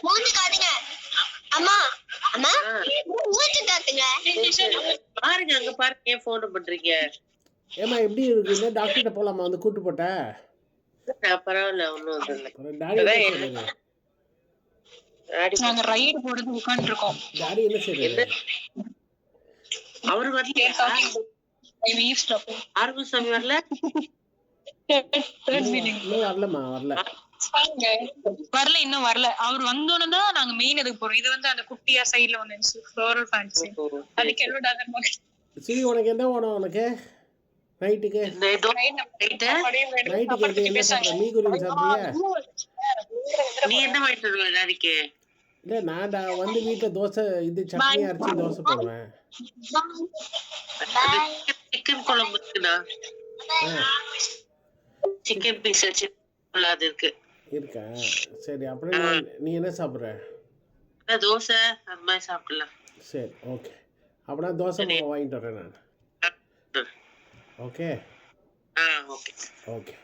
மூஞ்சி காட்டுங்க. அம்மா அம்மா மூஞ்சி காட்டுங்க. பாருங்க அங்க பாருங்க, ஏன் போன் பண்றீங்க? ஏமா எப்படி இருக்குன்னு டாக்டர்கிட்ட போலாமா வந்து கூட்டு போட்டேன். பரவாயில்ல, ஒன்றும் இல்லை. டாடி என்ன செய்யறாரு? நாங்க ரைடு போறது உட்கார்ந்து இருக்கோம். டாடி என்ன செய்யறாரு? அவரு வரலையா? ஆர்வசாமி வரல? இன்னும் வரலம்மா, வரல. வரல, இன்னும் வரல. அவர் வந்தோன்னு தான் நாங்க மெயின் இதுக்கு போறோம். இது வந்து அந்த குட்டியா சைடுல வந்து ஃப்ளோரல் ஃபேன்சி. அதுக்கு எவ்வளவு டாலர் மாதிரி. சரி, உனக்கு என்ன வேணும்? உனக்கு நைட்டுக்கு நைட்டுக்கு என்ன சாப்பிட்ற? மீகுரின் சாப்பிட்றியா? நீ என்ன வாங்கிட்டு வருவ டாடிக்கு? இல்லை, நான் வந்து வீட்டில் தோசை இது சட்னி அரைச்சி தோசை போடுவேன். சிக்கன் குழம்பு இருக்குடா. சிக்கன் பீஸ் வச்சு அது இருக்கு. இருக்கா? சரி, அப்புறம் நீ என்ன சாப்பிட்ற? தோசை அந்த மாதிரி சாப்பிடலாம். சரி, ஓகே. அப்படின்னா தோசை மாவு வாங்கிட்டு வரேன் நான். Okay okay okay.